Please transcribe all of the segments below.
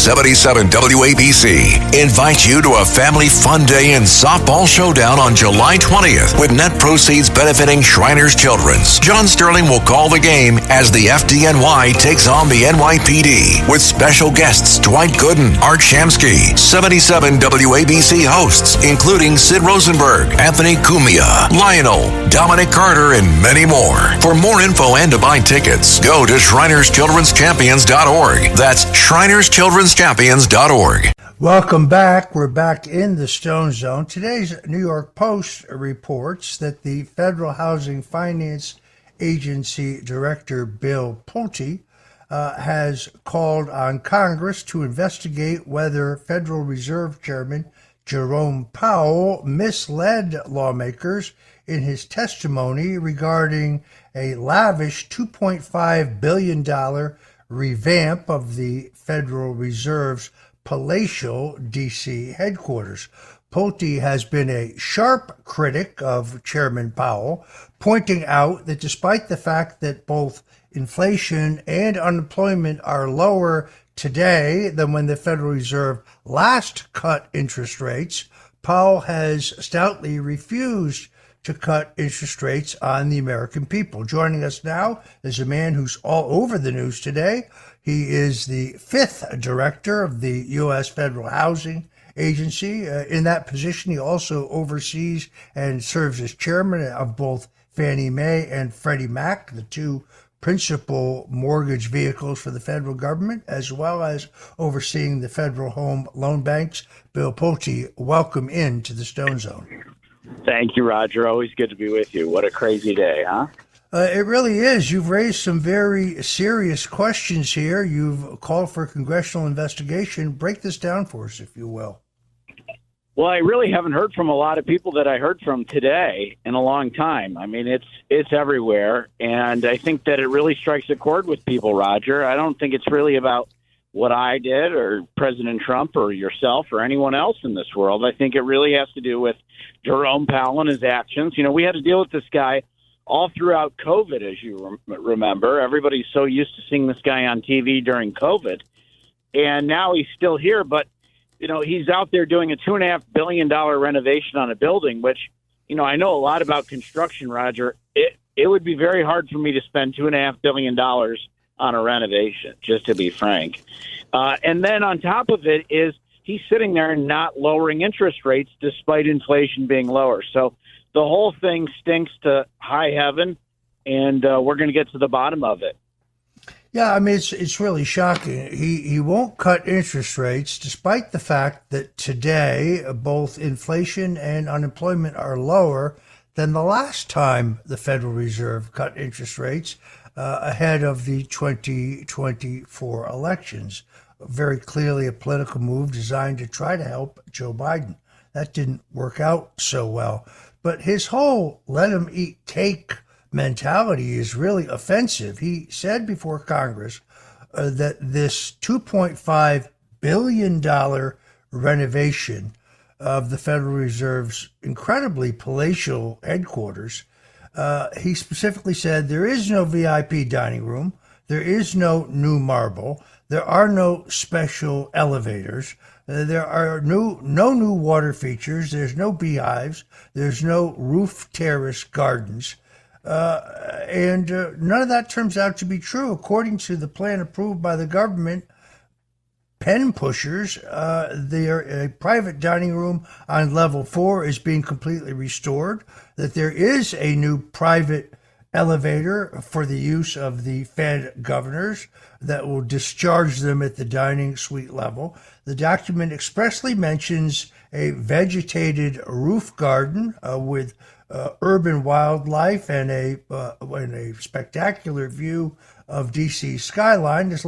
77 WABC invites you to a family fun day and softball showdown on July 20th with net proceeds benefiting Shriners Children's. John Sterling will call the game as the FDNY takes on the NYPD with special guests Dwight Gooden, Art Shamsky, 77 WABC hosts including Sid Rosenberg, Anthony Cumia, Lionel, Dominic Carter, and many more. For more info and to buy tickets, go to ShrinersChildren'sChampions.org. That's ShrinersChildren'sChampions.org. Welcome back. We're back in the Stone Zone. Today's New York Post reports that the Federal Housing Finance Agency Director Bill Pulte has called on Congress to investigate whether Federal Reserve Chairman Jerome Powell misled lawmakers in his testimony regarding a lavish $2.5 billion revamp of the Federal Reserve's Palacial, D.C. headquarters. Pulte has been a sharp critic of Chairman Powell, pointing out that despite the fact that both inflation and unemployment are lower today than when the Federal Reserve last cut interest rates, Powell has stoutly refused to cut interest rates on the American people. Joining us now is a man who's all over the news today. He is the 5th director of the U.S. Federal Housing Agency. In that position, he also oversees and serves as chairman of both Fannie Mae and Freddie Mac, the two principal mortgage vehicles for the federal government, as well as overseeing the Federal Home Loan Banks. Bill Pulte, welcome into the Stone Zone. Thank you, Roger. Always good to be with you. What a crazy day, huh? It really is. You've raised some very serious questions here. You've called for a congressional investigation. Break this down for us, if you will. Well, I really haven't heard from a lot of people that I heard from today in a long time. I mean, it's everywhere, and I think that it really strikes a chord with people, Roger. I don't think it's really about what I did or President Trump or yourself or anyone else in this world. I think it really has to do with Jerome Powell and his actions. You know, we had to deal with this guy all throughout COVID, as you remember. Everybody's so used to seeing this guy on TV during COVID, and now he's still here, but you know, he's out there doing a $2.5 billion renovation on a building, which, you know, I know a lot about construction, Roger. It would be very hard for me to spend $2.5 billion on a renovation, just to be frank. And then on top of it is he's sitting there and not lowering interest rates despite inflation being lower. So the whole thing stinks to high heaven, and we're going to get to the bottom of it. Yeah, I mean, it's really shocking. He won't cut interest rates despite the fact that today both inflation and unemployment are lower than the last time the Federal Reserve cut interest rates ahead of the 2024 elections. Very clearly a political move designed to try to help Joe Biden. That didn't work out so well. But his whole let him eat cake mentality is really offensive. He said before Congress that this $2.5 billion renovation of the Federal Reserve's incredibly palatial headquarters, he specifically said there is no VIP dining room, there is no new marble, there are no special elevators, there are no new water features, there's no beehives, there's no roof terrace gardens. And none of that turns out to be true. According to the plan approved by the government, pen pushers, a private dining room on level 4 is being completely restored, that there is a new private elevator for the use of the Fed governors that will discharge them at the dining suite level. The document expressly mentions a vegetated roof garden with urban wildlife and a spectacular view of DC skyline, as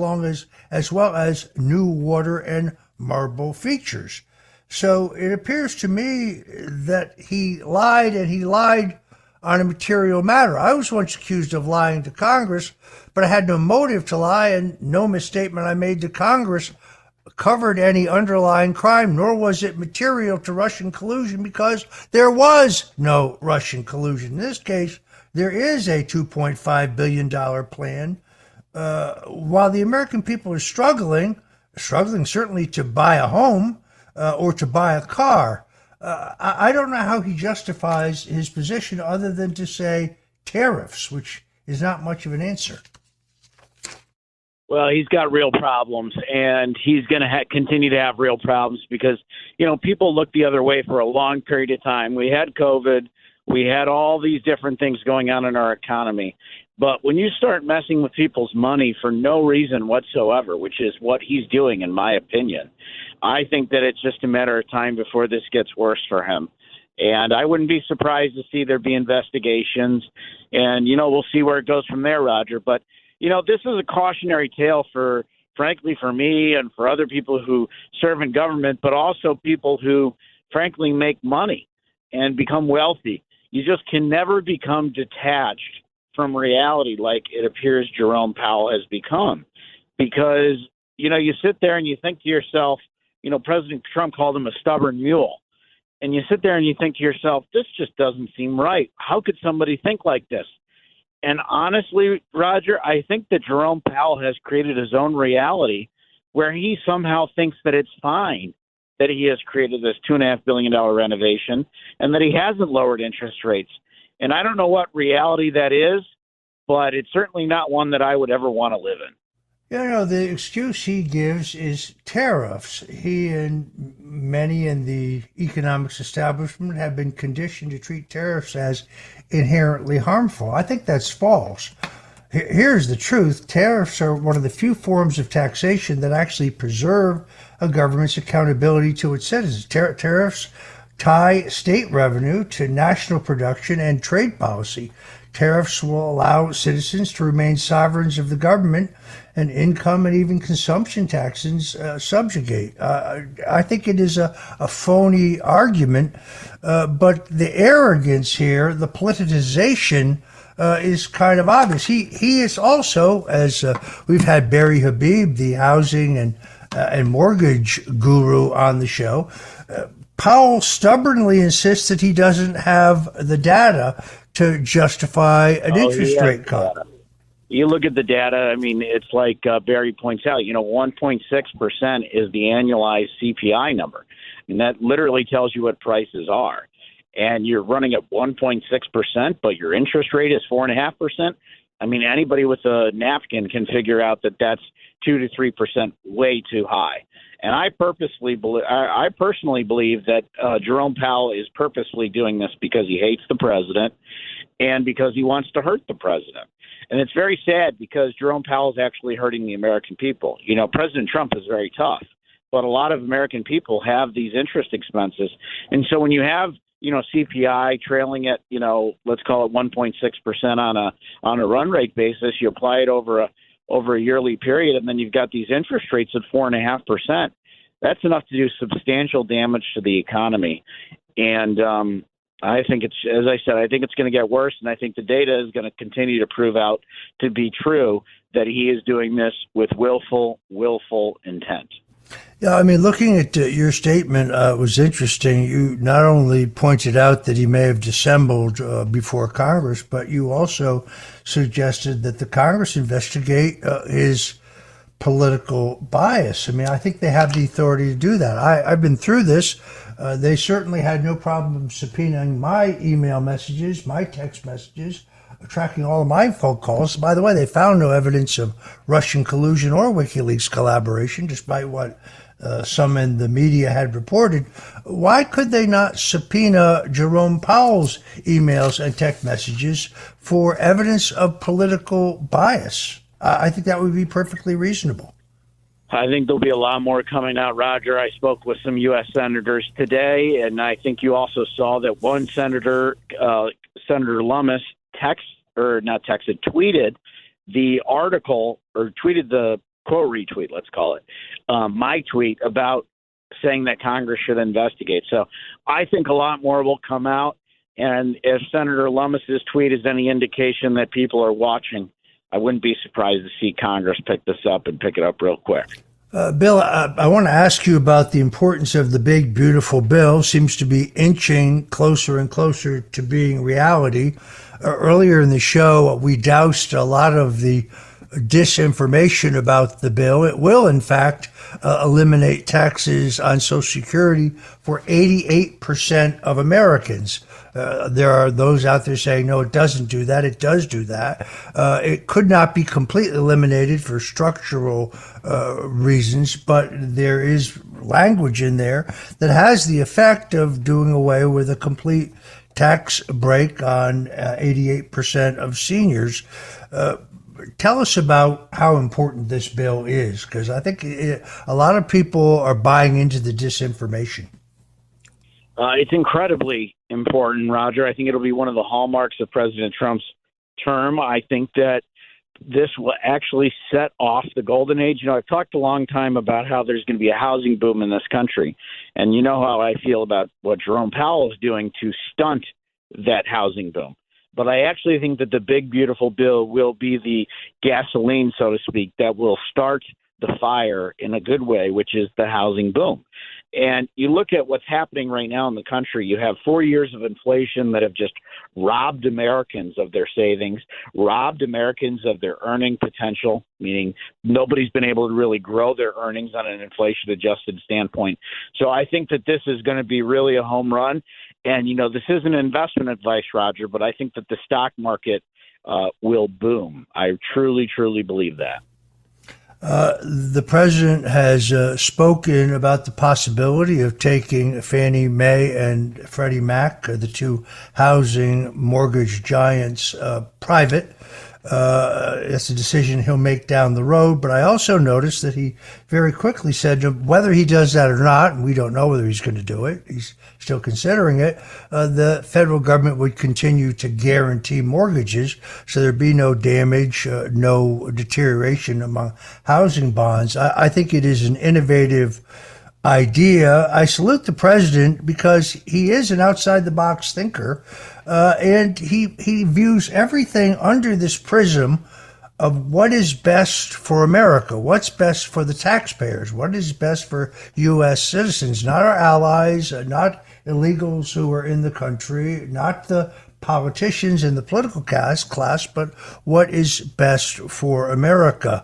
well as new water and marble features. So it appears to me that he lied, and he lied on a material matter. I was once accused of lying to Congress, but I had no motive to lie, and no misstatement I made to Congress covered any underlying crime, nor was it material to Russian collusion, because there was no Russian collusion. In this case, there is a $2.5 billion plan. While the American people are struggling struggling certainly to buy a home or to buy a car. I don't know how he justifies his position other than to say tariffs, which is not much of an answer. Well, he's got real problems, and he's going to continue to have real problems because, people look the other way for a long period of time. We had COVID. We had all these different things going on in our economy. But when you start messing with people's money for no reason whatsoever, which is what he's doing, in my opinion, I think that it's just a matter of time before this gets worse for him. And I wouldn't be surprised to see there be investigations. And, we'll see where it goes from there, Roger. But, this is a cautionary tale frankly, for me and for other people who serve in government, but also people who, frankly, make money and become wealthy. You just can never become detached from reality like it appears Jerome Powell has become. Because, you sit there and you think to yourself, President Trump called him a stubborn mule. And you sit there and you think to yourself, this just doesn't seem right. How could somebody think like this? And honestly, Roger, I think that Jerome Powell has created his own reality where he somehow thinks that it's fine that he has created this $2.5 billion renovation and that he hasn't lowered interest rates. And I don't know what reality that is, but it's certainly not one that I would ever want to live in. The excuse he gives is tariffs. He and many in the economics establishment have been conditioned to treat tariffs as inherently harmful. I think that's false. Here's the truth. Tariffs are one of the few forms of taxation that actually preserve a government's accountability to its citizens. Tariffs tie state revenue to national production and trade policy. Tariffs will allow citizens to remain sovereigns of the government, and income and even consumption taxes subjugate. I think it is a phony argument, but the arrogance here, the politicization, is kind of obvious. He is also, as we've had Barry Habib, the housing and mortgage guru, on the show. Powell stubbornly insists that he doesn't have the data to justify an interest rate cut. You look at the data, I mean, it's like Barry points out, 1.6% is the annualized CPI number. And that literally tells you what prices are. And you're running at 1.6%, but your interest rate is 4.5%. I mean, anybody with a napkin can figure out that that's 2 to 3% way too high. And I personally believe that Jerome Powell is purposely doing this because he hates the president and because he wants to hurt the president. And it's very sad because Jerome Powell is actually hurting the American people. President Trump is very tough, but a lot of American people have these interest expenses. And so when you have, CPI trailing at, let's call it 1.6% on a run rate basis, you apply it over a yearly period, and then you've got these interest rates at 4.5%. That's enough to do substantial damage to the economy. And I think as I said, I think it's going to get worse, and I think the data is going to continue to prove out to be true that he is doing this with willful intent. Yeah, I mean, looking at your statement was interesting. You not only pointed out that he may have dissembled before Congress, but you also suggested that the Congress investigate his political bias. I mean, I think they have the authority to do that. I've been through this. They certainly had no problem subpoenaing my email messages, my text messages, tracking all of my phone calls. By the way, they found no evidence of Russian collusion or WikiLeaks collaboration, despite what some in the media had reported. Why could they not subpoena Jerome Powell's emails and text messages for evidence of political bias? I think that would be perfectly reasonable. I think there'll be a lot more coming out, Roger. I spoke with some U.S. senators today, and I think you also saw that one senator, Senator Lummis, tweeted the article, or tweeted the quote retweet, let's call it, my tweet about saying that Congress should investigate. So I think a lot more will come out. And if Senator Lummis's tweet is any indication that people are watching, I wouldn't be surprised to see Congress pick this up and pick it up real quick. Bill, I want to ask you about the importance of the big, beautiful bill. Seems to be inching closer and closer to being reality. Earlier in the show, we doused a lot of the disinformation about the bill. It will, in fact, eliminate taxes on Social Security for 88% of Americans. There are those out there saying, no, it doesn't do that. It does do that. It could not be completely eliminated for structural reasons, but there is language in there that has the effect of doing away with a complete tax break on 88% of seniors. Tell us about how important this bill is, because I think a lot of people are buying into the disinformation. It's incredibly important, Roger. I think it'll be one of the hallmarks of President Trump's term. I think that this will actually set off the golden age. You know, I've talked a long time about how there's going to be a housing boom in this country. And you know how I feel about what Jerome Powell is doing to stunt that housing boom. But I actually think that the big, beautiful bill will be the gasoline, so to speak, that will start the fire in a good way, which is the housing boom. And you look at what's happening right now in the country. You have 4 years of inflation that have just robbed Americans of their savings, robbed Americans of their earning potential, meaning nobody's been able to really grow their earnings on an inflation-adjusted standpoint. So I think that this is going to be really a home run. And, you know, this isn't investment advice, Roger, but I think that the stock market will boom. I truly, truly believe that. The president has spoken about the possibility of taking Fannie Mae and Freddie Mac, the two housing mortgage giants, private. It's a decision he'll make down the road. But I also noticed that he very quickly said whether he does that or not, and we don't know whether he's going to do it, he's still considering it, the federal government would continue to guarantee mortgages so there'd be no damage, no deterioration among housing bonds. I think it is an innovative idea. I salute the president because he is an outside-the-box thinker, and he views everything under this prism of what is best for America, what's best for the taxpayers, what is best for U.S. citizens, not our allies, not illegals who are in the country, not the politicians in the political class, but what is best for America.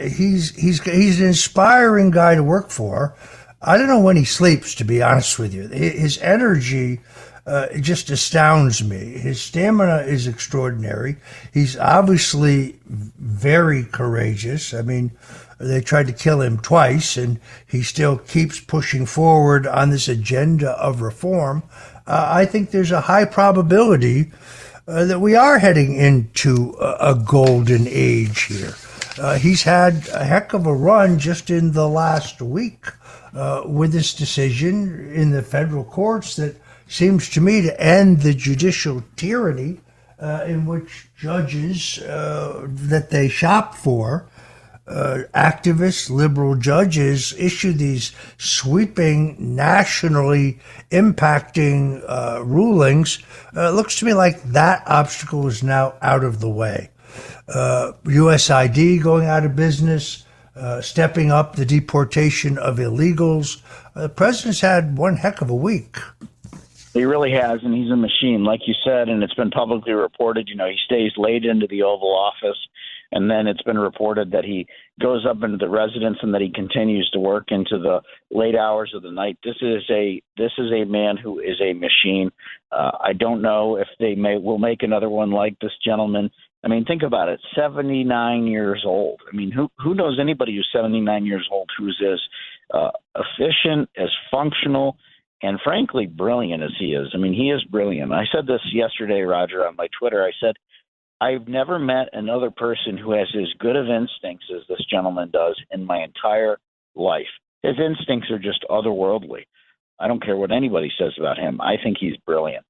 He's an inspiring guy to work for. I don't know when he sleeps, to be honest with you. His energy it just astounds me. His stamina is extraordinary. He's obviously very courageous. I mean, they tried to kill him twice, and he still keeps pushing forward on this agenda of reform. I think there's a high probability that we are heading into a golden age here. He's had a heck of a run just in the last week with this decision in the federal courts that seems to me to end the judicial tyranny in which judges that they shop for, activists, liberal judges, issue these sweeping, nationally impacting rulings. It looks to me like that obstacle is now out of the way. USID going out of business, stepping up the deportation of illegals. The president's had one heck of a week. He really has, and he's a machine, like you said, and it's been publicly reported. You know, he stays late into the Oval Office, and then it's been reported that he goes up into the residence and that he continues to work into the late hours of the night. This is a man who is a machine. I don't know if they will make another one like this gentleman. I mean, think about it, 79 years old. I mean, who knows anybody who's 79 years old who's as efficient, as functional, and frankly, brilliant as he is. I mean, he is brilliant. I said this yesterday, Roger, on my Twitter. I said, I've never met another person who has as good of instincts as this gentleman does in my entire life. His instincts are just otherworldly. I don't care what anybody says about him. I think he's brilliant.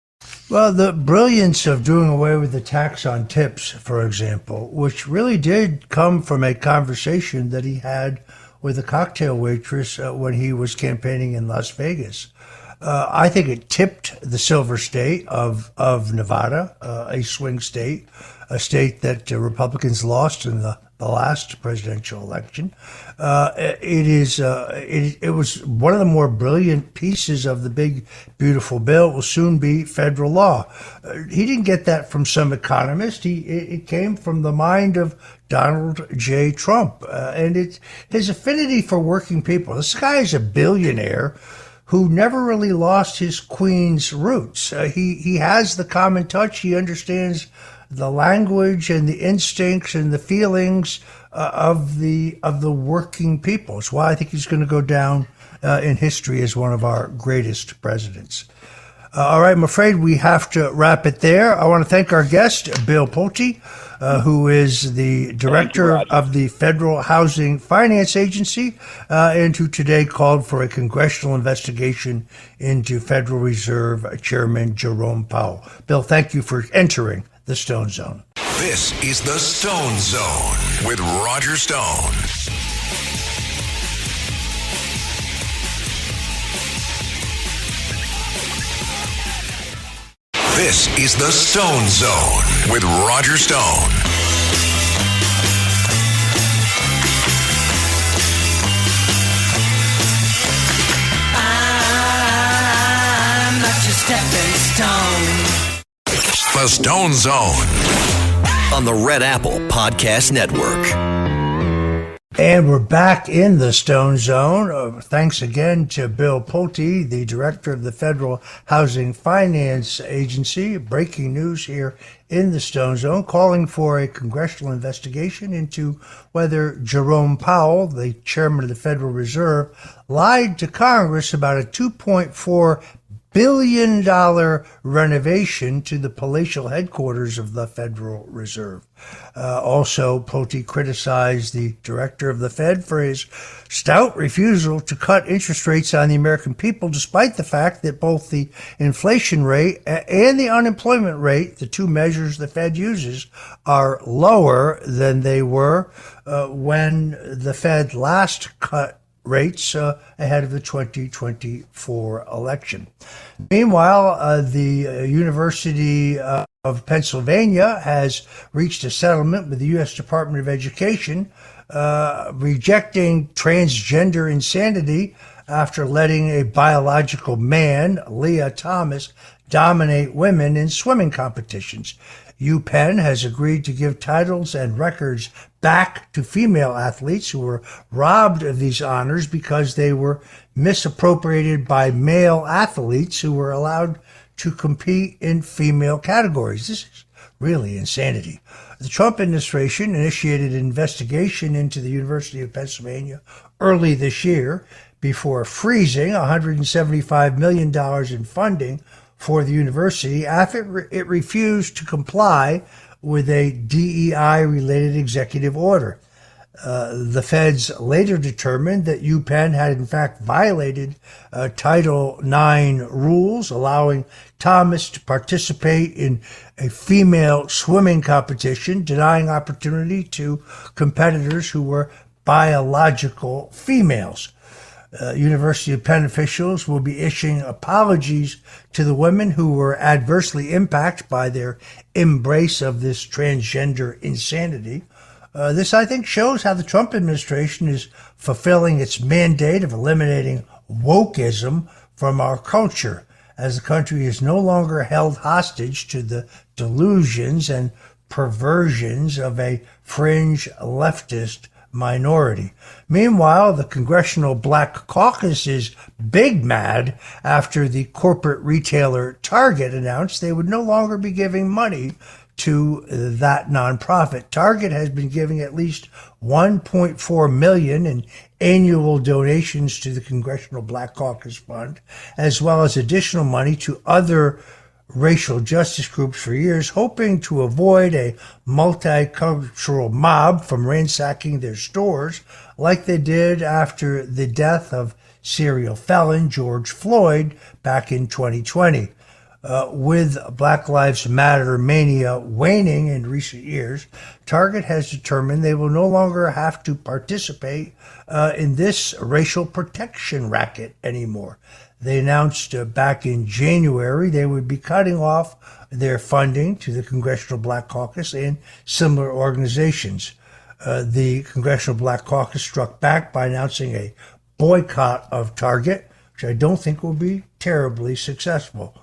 Well, the brilliance of doing away with the tax on tips, for example, which really did come from a conversation that he had with a cocktail waitress when he was campaigning in Las Vegas. I think it tipped the silver state of Nevada, a swing state, a state that Republicans lost in the the last presidential election. It was one of the more brilliant pieces of the big, beautiful bill. It will soon be federal law. He didn't get that from some economist. It came from the mind of Donald J. Trump, and it's his affinity for working people. This guy is a billionaire who never really lost his Queens roots. He has the common touch. He understands the language and the instincts and the feelings of the working people. It's why I think he's going to go down in history as one of our greatest presidents. All right, I'm afraid we have to wrap it there. I want to thank our guest, Bill Pulte, who is the director of the Federal Housing Finance Agency, and who today called for a congressional investigation into Federal Reserve Chairman Jerome Powell. Bill, thank you for entering the Stone Zone. This is the Stone Zone with Roger Stone. This is the Stone Zone with Roger Stone. I'm not your stepping stone. The Stone Zone on the Red Apple Podcast Network. And we're back in the Stone Zone. Thanks again to Bill Pulte, the director of the Federal Housing Finance Agency. Breaking news here in the Stone Zone, calling for a congressional investigation into whether Jerome Powell, the chairman of the Federal Reserve, lied to Congress about a $2.4 billion renovation to the palatial headquarters of the Federal Reserve. Also, Pulte criticized the director of the Fed for his stout refusal to cut interest rates on the American people, despite the fact that both the inflation rate and the unemployment rate, the two measures the Fed uses, are lower than they were when the Fed last cut rates ahead of the 2024 election. Meanwhile, the University of Pennsylvania has reached a settlement with the U.S. Department of Education, rejecting transgender insanity after letting a biological man, Leah Thomas, dominate women in swimming competitions. UPenn has agreed to give titles and records back to female athletes who were robbed of these honors because they were misappropriated by male athletes who were allowed to compete in female categories. This is really insanity. The Trump administration initiated an investigation into the University of Pennsylvania early this year before freezing $175 million in funding for the university after it refused to comply with a DEI-related executive order. The feds later determined that UPenn had in fact violated Title IX rules, allowing Thomas to participate in a female swimming competition, denying opportunity to competitors who were biological females. University of Penn officials will be issuing apologies to the women who were adversely impacted by their embrace of this transgender insanity. This, I think, shows how the Trump administration is fulfilling its mandate of eliminating wokeism from our culture, as the country is no longer held hostage to the delusions and perversions of a fringe leftist minority. Meanwhile, the Congressional Black Caucus is big mad after the corporate retailer Target announced they would no longer be giving money to that nonprofit. Target has been giving at least $1.4 million in annual donations to the Congressional Black Caucus Fund, as well as additional money to other racial justice groups for years, hoping to avoid a multicultural mob from ransacking their stores like they did after the death of serial felon George Floyd back in 2020. With Black Lives Matter mania waning in recent years, Target has determined they will no longer have to participate in this racial protection racket anymore. They announced back in January they would be cutting off their funding to the Congressional Black Caucus and similar organizations. The Congressional Black Caucus struck back by announcing a boycott of Target, which I don't think will be terribly successful.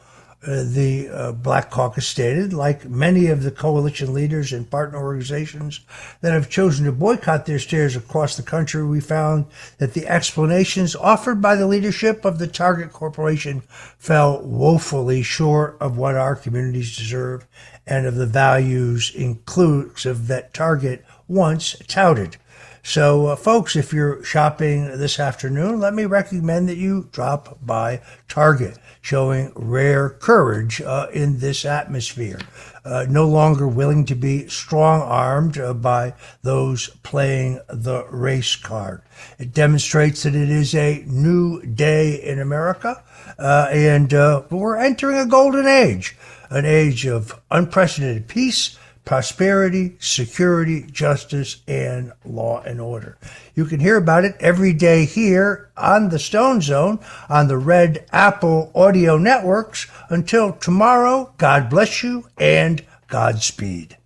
The Black Caucus stated, like many of the coalition leaders and partner organizations that have chosen to boycott their stores across the country, we found that the explanations offered by the leadership of the Target Corporation fell woefully short of what our communities deserve and of the values inclusive that Target once touted. So, folks, if you're shopping this afternoon, let me recommend that you drop by Target, showing rare courage in this atmosphere. No longer willing to be strong-armed by those playing the race card. It demonstrates that it is a new day in America, and we're entering a golden age, an age of unprecedented peace, prosperity, security, justice, and law and order. You can hear about it every day here on the Stone Zone on the Red Apple Audio Networks. Until tomorrow, God bless you and Godspeed.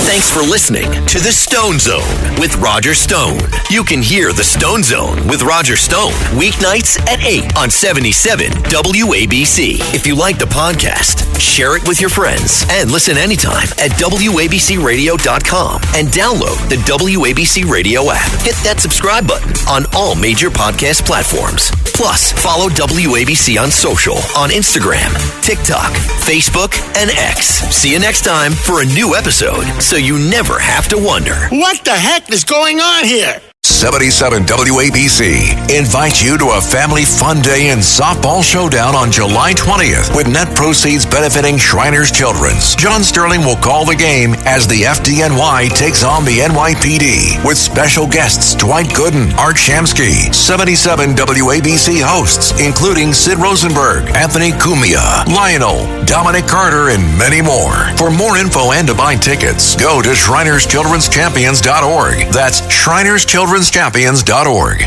Thanks for listening to the Stone Zone with Roger Stone. You can hear the Stone Zone with Roger Stone weeknights at 8 on 77 WABC. If you like the podcast, share it with your friends and listen anytime at WABCRadio.com and download the WABC Radio app. Hit that subscribe button on all major podcast platforms. Plus, follow WABC on social on Instagram, TikTok, Facebook, and X. See you next time for a new episode, so you never have to wonder. What the heck is going on here? 77 WABC invites you to a family fun day and softball showdown on July 20th with net proceeds benefiting Shriners Children's. John Sterling will call the game as the FDNY takes on the NYPD with special guests Dwight Gooden, Art Shamsky, 77 WABC hosts including Sid Rosenberg, Anthony Cumia, Lionel, Dominic Carter, and many more. For more info and to buy tickets, go to ShrinersChildren'sChampions.org. That's ShrinersChildren'sChampions.org.